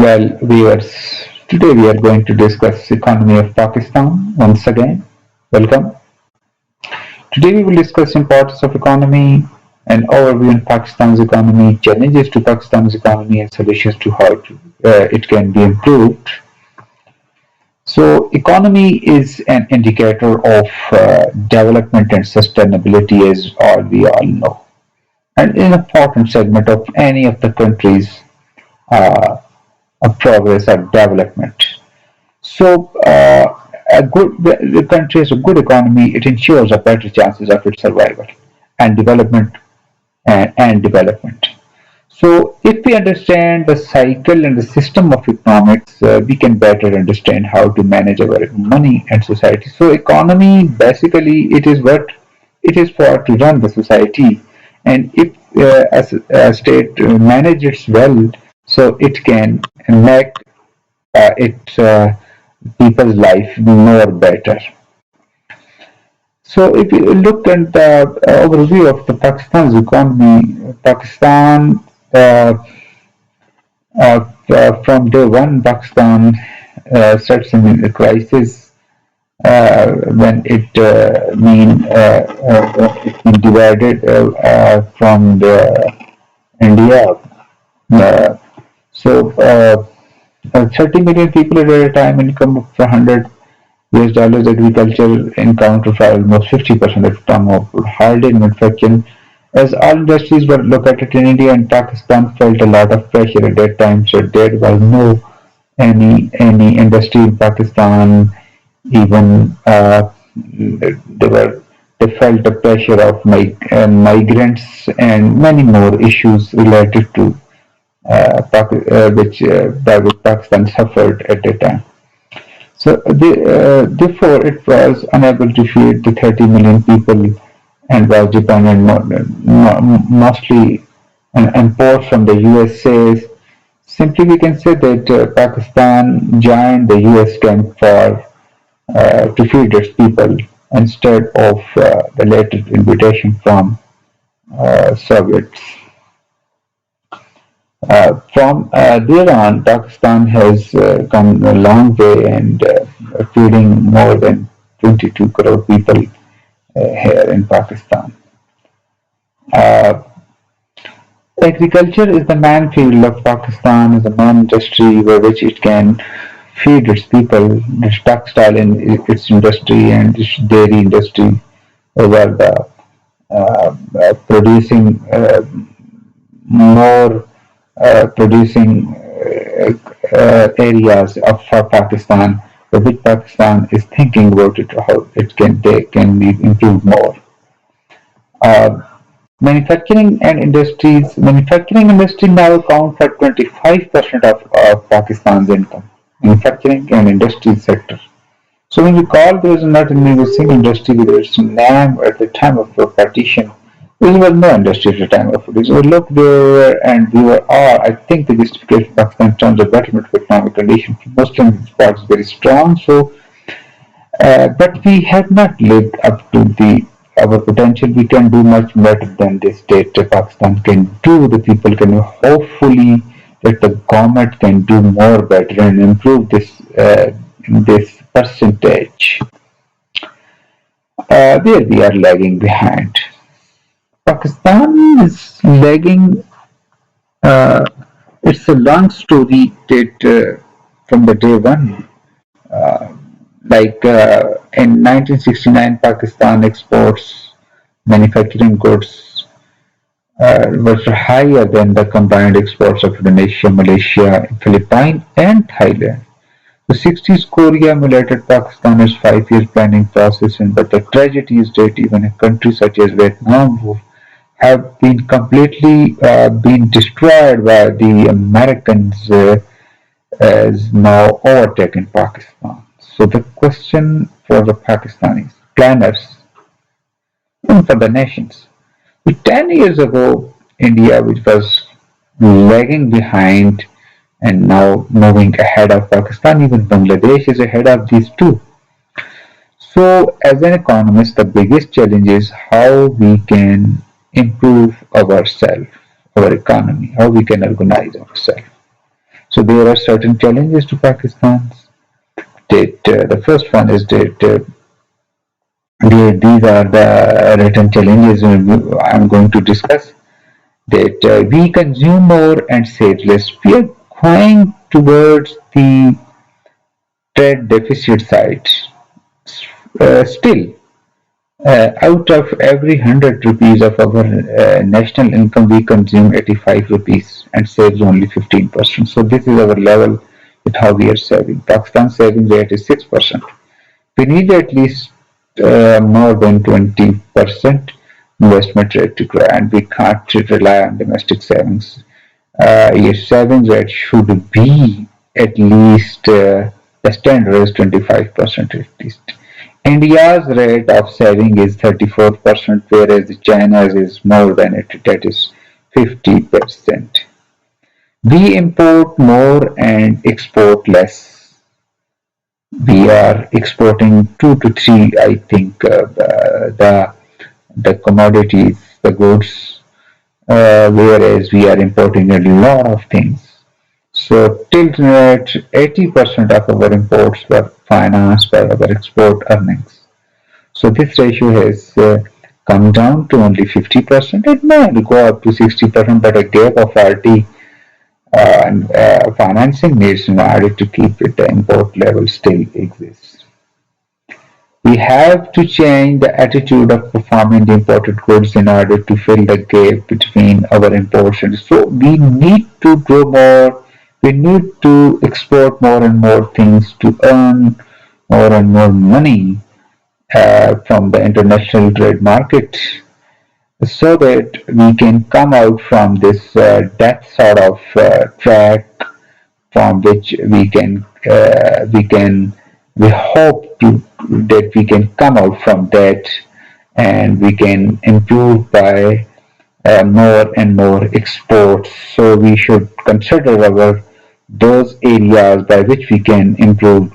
Well, viewers, today we are going to discuss economy of Pakistan once again. Welcome. Today we will discuss importance of economy, an overview on Pakistan's economy, challenges to Pakistan's economy, and solutions to how it can be improved. So, economy is an indicator of development and sustainability, as we all know, and an important segment of any of the countries' uh, progress or development. So, a good the country has a good economy. It ensures a better chances of its survival and development and development. So, if we understand the cycle and the system of economics, we can better understand how to manage our money and society. So, economy basically it is for to run the society, and if a state manages well, so it can make its people's life more better. So if you look at the overview of the Pakistan's economy, Pakistan from day one, Pakistan starts in a crisis when it been divided from the India. Uh, so 30 million people at a time, income of 100 US dollars, agriculture encountered for almost 50% of turnover, hardly manufacturing. As all industries were located in India and Pakistan felt a lot of pressure at that time, so there was no any industry in Pakistan. Even they felt the pressure of migrants and many more issues related to by which Pakistan suffered at that time. So therefore, it was unable to feed the 30 million people and was dependent mostly on imports from the USA. Simply, we can say that Pakistan joined the US camp for to feed its people instead of the later invitation from Soviets. From there on, Pakistan has come a long way and feeding more than 22 crore people here in Pakistan. Uh, Agriculture is the main field of Pakistan, is the main industry by which it can feed its people. Its textile and its industry and its dairy industry over the producing more producing areas of for Pakistan, which Pakistan is thinking about it, how it can they can be improved more. Uh, manufacturing industry now account for 25% of Pakistan's income. Manufacturing and industry sector. So when you call there is not a single industry with its name at the time of the partition. There was no industry at the time of it. So look there and we were all I think the justification of Pakistan in terms of betterment of economic conditions for Muslims is very strong. So but we have not lived up to the our potential. We can do much better than this state Pakistan can do. The people can hopefully that the government can do more better and improve this percentage. There we are lagging behind. Pakistan is lagging. Uh, it's a long story that from the day one. Uh, in 1969, Pakistan exports manufacturing goods was higher than the combined exports of Indonesia, Malaysia, Philippines, and Thailand. The 60s Korea emulated Pakistan's 5 year planning process, and but the tragedy is that even a country such as Vietnam have been completely been destroyed by the Americans has now overtaken Pakistan. So the question for the Pakistanis, planners, and for the nations. 10 years ago, India, which was lagging behind and now moving ahead of Pakistan, even Bangladesh is ahead of these two. So, as an economist, the biggest challenge is how we can improve ourselves, our economy, how we can organize ourselves. So there are certain challenges to Pakistan. The first one is that these are the written challenges I'm going to discuss. That we consume more and save less. We are going towards the trade deficit side. Still, out of every 100 rupees of our national income, we consume 85 rupees and saves only 15%. So this is our level with how we are saving. Pakistan's saving rate is 6%. We need at least more than 20% investment rate to grow, and we can't rely on domestic savings. Your savings rate should be at least the standard is 25% at least. India's rate of saving is 34%, whereas China's is more than it, that is 50%. We import more and export less. We are exporting 2 to 3, I think, the commodities, the goods, whereas we are importing a lot of things. So till now, 80% of our imports were financed by our export earnings. So this ratio has come down to only 50%. It may go up to 60%, but a gap of 40 financing needs in order to keep it the import level still exists. We have to change the attitude of performing the imported goods in order to fill the gap between our imports. And so we need to grow more. We need to export more and more things to earn more and more money from the international trade market so that we can come out from this death sort of track from which we hope that we can come out from that and we can improve by more and more exports. So we should consider our those areas by which we can improve.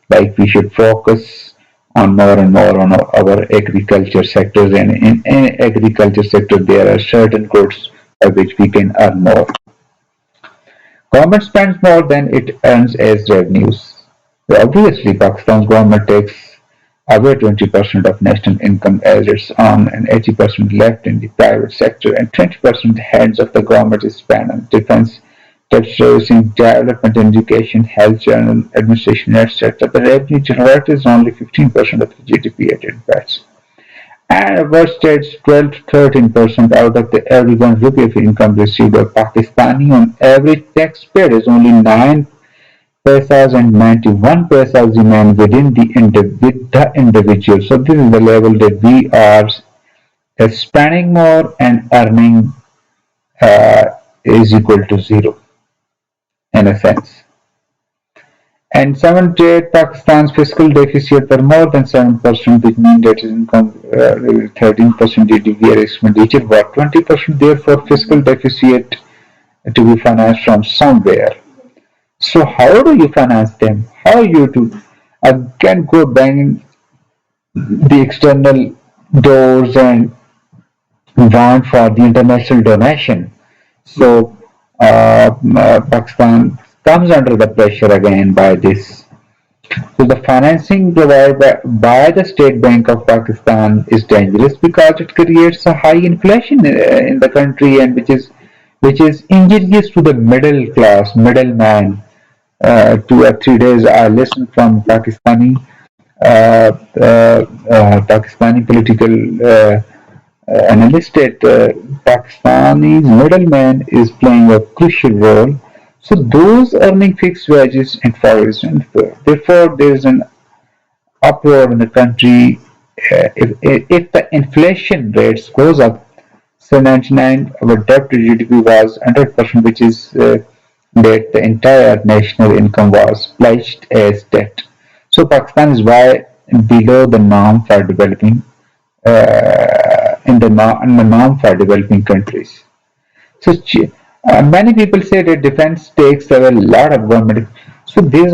Like we should focus on more and more on our agriculture sectors, and in agriculture sector there are certain goods by which we can earn more. Government spends more than it earns as revenues. Obviously, Pakistan's government takes away 20% of national income as its own, and 80% left in the private sector, and 20% heads of the government is spent on defense, debt servicing, development, education, health, general administration, etc. The revenue generated is only 15% of the GDP at its best. And our states 12 to 13% out of the every 1 rupee of income received by Pakistani on average taxpayer is only 9 paisas, and 91 paisas remain with the individual. So this is the level that we are spending more and earning uh, is equal to zero in a sense. And 78 Pakistan's fiscal deficit were more than 7%, which means that its income 13% GDP expenditure were 20%. Therefore, fiscal deficit to be financed from somewhere. So how do you finance them? How you do? Again, go bang the external doors and want for the international donation. So Pakistan comes under the pressure again by this. So the financing provided by the State Bank of Pakistan is dangerous because it creates a high inflation in the country, and which is injurious to the middle class, middleman. 2 or 3 days I listened from Pakistani political analyst that Pakistani's middleman is playing a crucial role. So those earning fixed wages and salaries, and therefore there is an uproar in the country. If the inflation rates goes up, so 99 our debt to GDP was 100%, which is that the entire national income was pledged as debt. So Pakistan is why below the norm for developing in the norm for developing countries. So many people say that defense takes a lot of government. So there is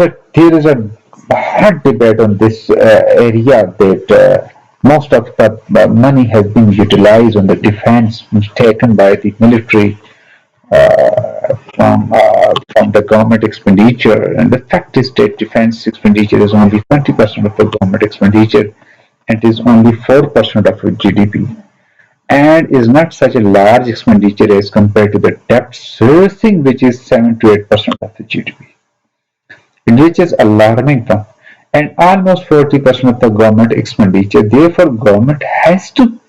a hard debate on this area that most of the money has been utilized on the defense taken by the military from the the government expenditure, and the fact is that defense expenditure is only 20% of the government expenditure and is only 4% of GDP, and is not such a large expenditure as compared to the debt servicing, which is 7 to 8% of the GDP. It reaches alarming term and almost 40% of the government expenditure. Therefore, government has to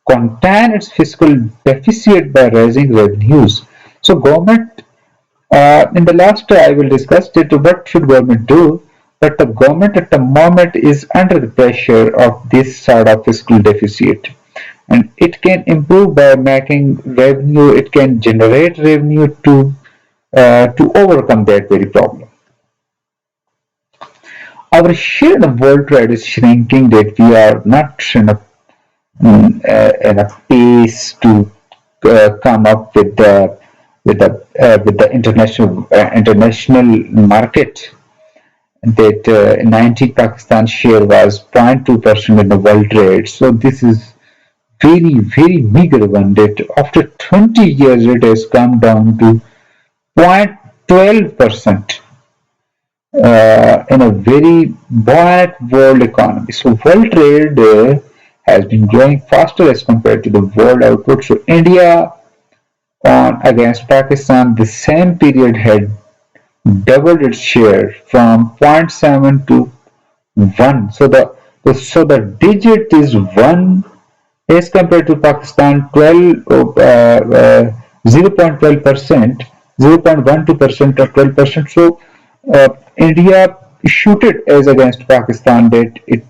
contain its fiscal deficit by raising revenues. So, government in the last I will discuss that what should government do, but the government at the moment is under the pressure of this sort of fiscal deficit, and it can improve by making revenue. It can generate revenue to overcome that very problem. Our share in the world trade is shrinking. That we are not in a pace to come up with the international market. That in 19 Pakistan's share was 0.2% in the world trade. So this is very meager one. That after 20 years it has come down to 0.12% in a very buoyant world economy. So world trade has been growing faster as compared to the world output. So India on against Pakistan, the same period had doubled its share from zero point 0.7 to 1. So the digit is 1 as compared to Pakistan 0.12%, 0.12% or 12%. So India shooted as against Pakistan that it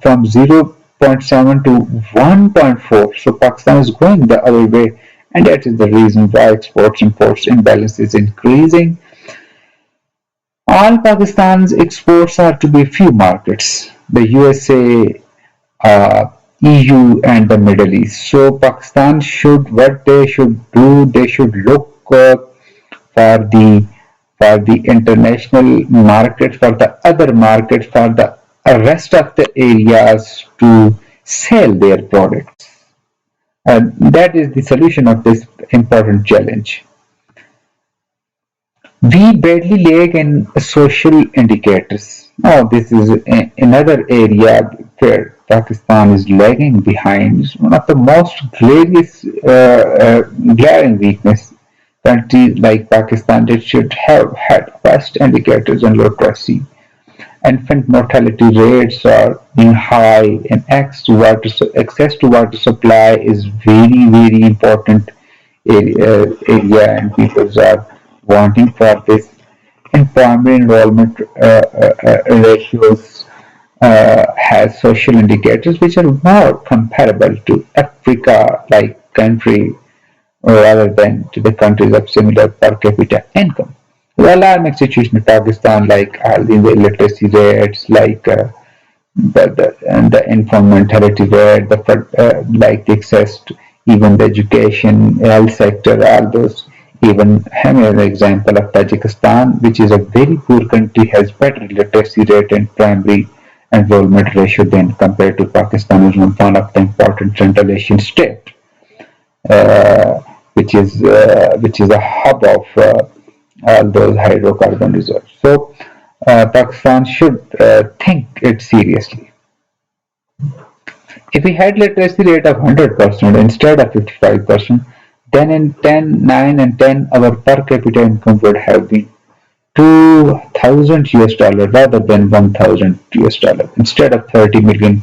from 0.7 to 1.4. So Pakistan is going the other way, and that is the reason why exports imports imbalance is increasing. All Pakistan's exports are to be few markets: the USA, EU, and the Middle East. So Pakistan should what they should do. They should look for the for the international market, for the other market, for the rest of the areas to sell their products. That is the solution of this important challenge. We badly lag in social indicators. Now, this is another area where Pakistan is lagging behind. It's one of the most glaring weakness. Countries like Pakistan that should have had fast indicators on literacy. Infant mortality rates are being high, and access to water supply is very important area, and people are wanting for this. And primary enrollment ratios has social indicators which are more comparable to Africa like country rather than to the countries of similar per capita income. The alarming situation in Pakistan, like the illiteracy rates, like the infant mortality rate, like the access to even the education, health sector, all those. Even having an example of Tajikistan, which is a very poor country, has better literacy rate and primary enrollment ratio than compared to Pakistan, which is one of the important Central Asian state, uh, which is a hub of all those hydrocarbon reserves. So Pakistan should think it seriously. If we had literacy rate of 100% instead of 55%, then in 10, 9, and 10, our per capita income would have been 2,000 US dollar rather than 1,000 US dollar. Instead of 30 million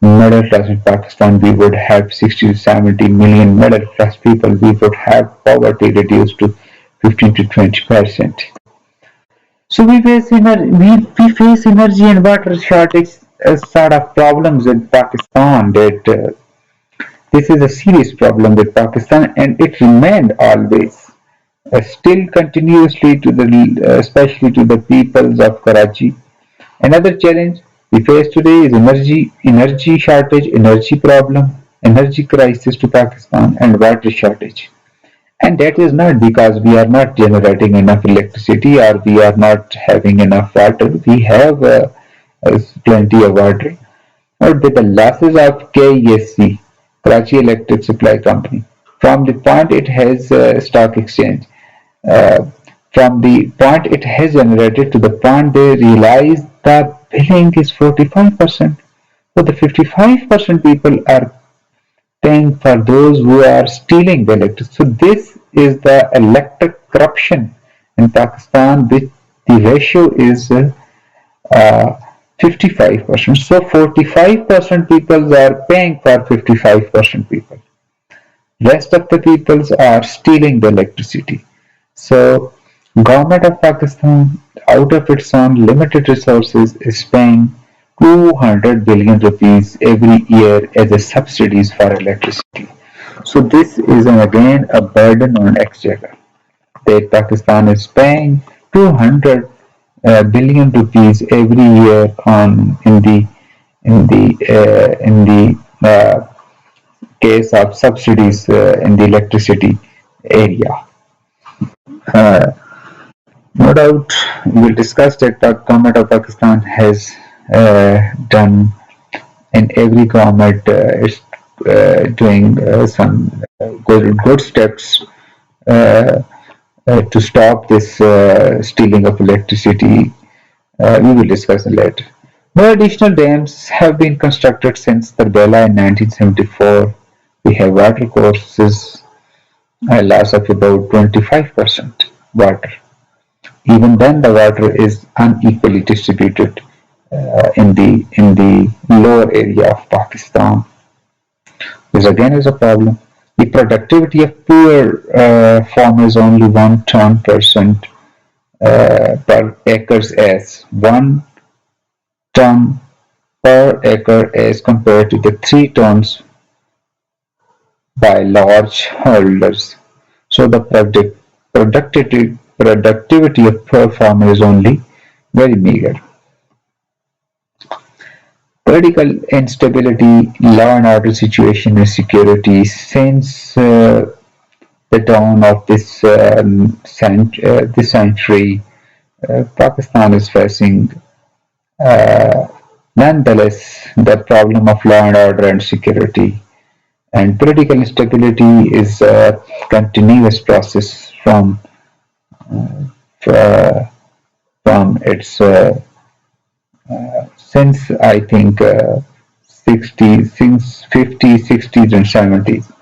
middle class in Pakistan, we would have 60 to 70 million middle class people. We would have poverty reduced to 15 to 20%. So we face energy and water shortage sort of problems in Pakistan. That this is a serious problem with Pakistan, and it remained always, still continuously to especially to the peoples of Karachi. Another challenge we face today is energy shortage, energy problem, energy crisis to Pakistan, and water shortage. And that is not because we are not generating enough electricity or we are not having enough water. We have plenty of water. But with the losses of KESC, Karachi Electric Supply Company, from the point it has stock exchange, uh, from the point it has generated to the point they realize the billing is 45%. So the 55% people are paying for those who are stealing the electricity. So this is the electric corruption in Pakistan, which the ratio is uh, 55%. So 45% people are paying for 55% people. Rest of the peoples are stealing the electricity. So government of Pakistan, out of its own limited resources, is paying 200 billion rupees every year as a subsidies for electricity. So this is again a burden on exchequer. That Pakistan is paying 200 billion rupees every year on in the case of subsidies in the electricity area. Uh, no doubt, we will discuss that the government of Pakistan has done, and every government is doing some good steps uh, to stop this stealing of electricity. We will discuss it later. No additional dams have been constructed since Tarbela in 1974. We have water courses a loss of about 25% water. Even then, the water is unequally distributed in the lower area of Pakistan. This again is a problem. The productivity of poor farmers only 1 ton per acres as 1 ton per acre as compared to the 3 tons by large holders. So the productivity of poor farmer is only very meager. Political instability, law and order situation and security since the dawn of this century, Pakistan is facing uh, nonetheless the problem of law and order and security. And political instability is a continuous process uh, from its since I think 60s, since 50s, 60s, and 70s.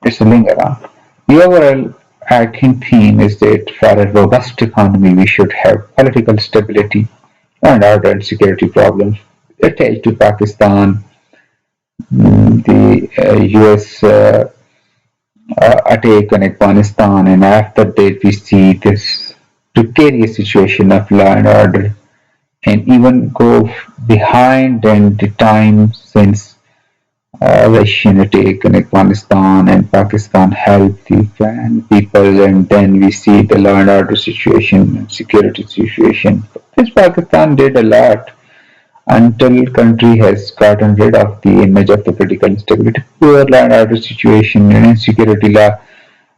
It's a link around. The overall arcane theme is that for a robust economy, we should have political stability and order and security problems attached to Pakistan, the US attack on Afghanistan, and after that we see this precarious situation of law and order, and even go behind in the time since Russian attack in Afghanistan and Pakistan helped the people, and then we see the law and order situation and security situation. This Pakistan did a lot until country has gotten rid of the image of the political instability, poor law and order situation and insecurity law,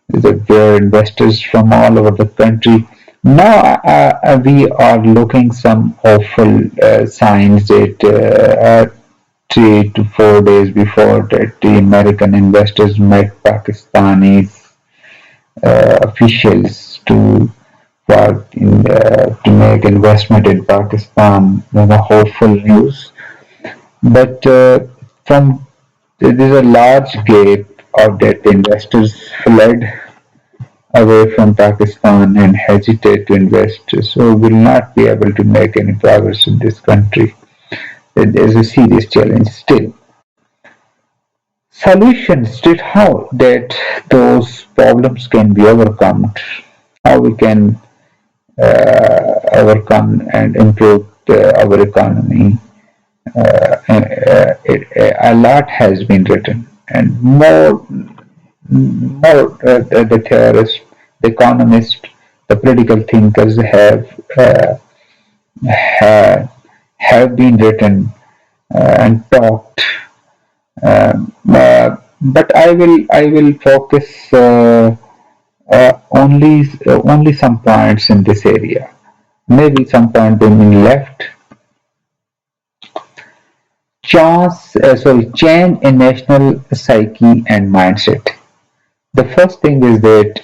where investors from all over the country. Now we are looking some awful signs that 3 to 4 days before that the American investors met Pakistani officials to to make investment in Pakistan. The hopeful news, but from there is a large gap of that investors fled away from Pakistan and hesitate to invest, so will not be able to make any progress in this country. There is a serious challenge still. Solutions to how that those problems can be overcome, how we can overcome and improve our economy. A lot has been written, and more the theorists, the economists, the political thinkers have, have been written and talked. But I will focus only some points in this area. Maybe some point being left. Change in national psyche and mindset. The first thing is that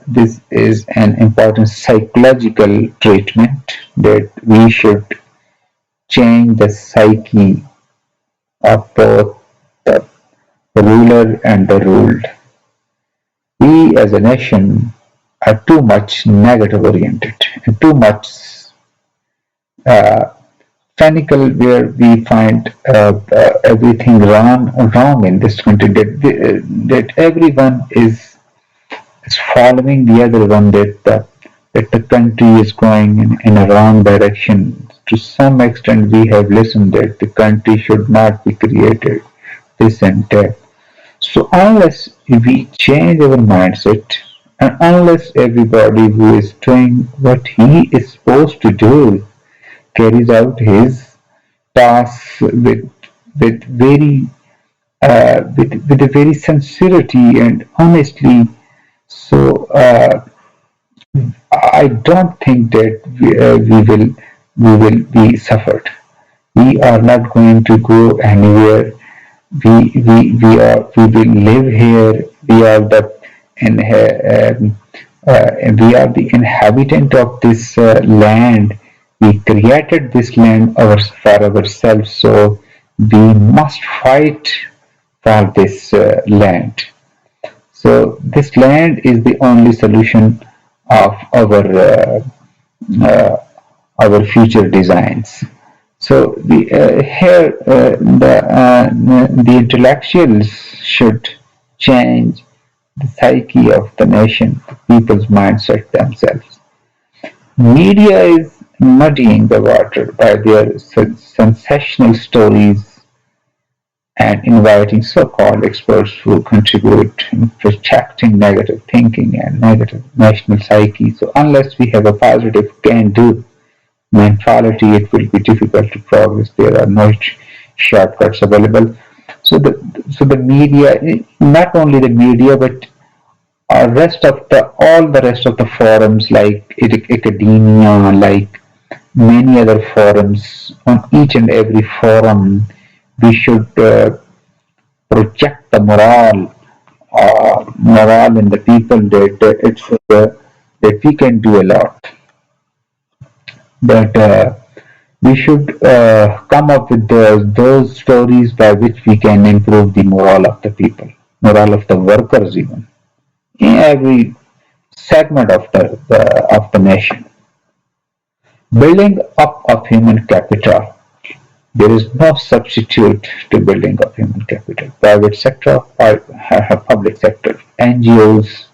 this is an important psychological treatment that we should change the psyche of both the ruler and the ruled. We as a nation are too much negative oriented and too much uh, cynical, where we find everything wrong in this country, that everyone is following the other one, that the country is going in a wrong direction. To some extent, we have listened that the country should not be created, this and that. So unless we change our mindset, and unless everybody who is doing what he is supposed to do carries out his tasks with very with a very sincerity and honestly, so I don't think that we will be suffered. We are not going to go anywhere. We will live here. We are the in, we are the inhabitant of this land. We created this land for ourselves, so we must fight for this land. So this land is the only solution of uh, our future designs. So here the intellectuals should change the psyche of the nation, people's mindset themselves. Media is muddying the water by their sensational stories and inviting so-called experts who contribute in projecting negative thinking and negative national psyche. So unless we have a positive can-do mentality, it will be difficult to progress. There are no shortcuts available. So the media, not only the media, but all the rest of the forums like academia, like many other forums, on each and every forum, we should project the morale in the people that that we can do a lot. But we should come up with those stories by which we can improve the morale of the people, morale of the workers, even in every segment of the nation. Building up of human capital. There is no substitute to building up human capital. Private sector, public sector, NGOs,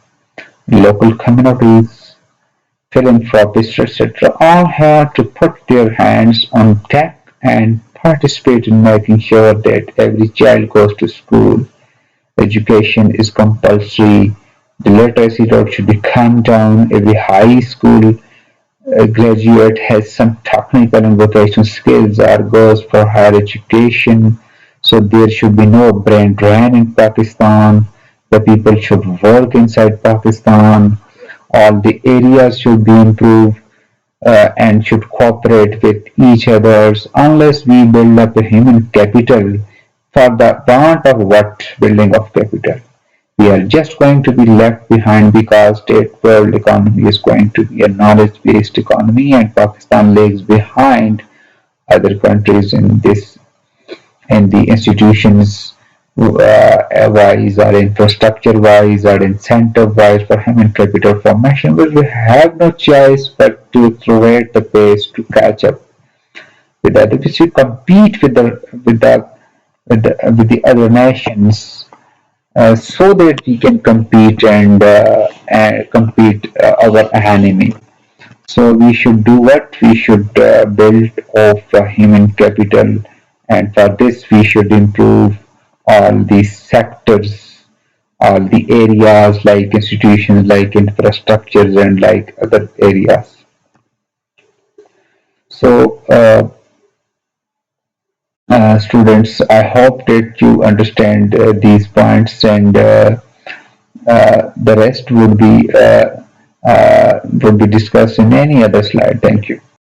local communities, philanthropists, etc., all have to put their hands on deck and participate in making sure that every child goes to school, education is compulsory, the literacy rate should be calmed down, every high school graduate has some technical and vocational skills or goes for higher education. So there should be no brain drain in Pakistan. The people should work inside Pakistan. All the areas should be improved and should cooperate with each others. Unless we build up a human capital for the want of what building of capital, we are just going to be left behind because the world economy is going to be a knowledge-based economy, and Pakistan lags behind other countries in this, in the institutions wise or infrastructure wise or incentive wise for human capital formation, but we have no choice but to accelerate the pace to catch up with others. We should compete with the other nations so that we can compete and compete our enemy. So we should do what? We should build of human capital, and for this we should improve all the sectors, all the areas like institutions, like infrastructures, and like other areas. So students, I hope that you understand these points, and the rest would be discussed in any other slide. Thank you.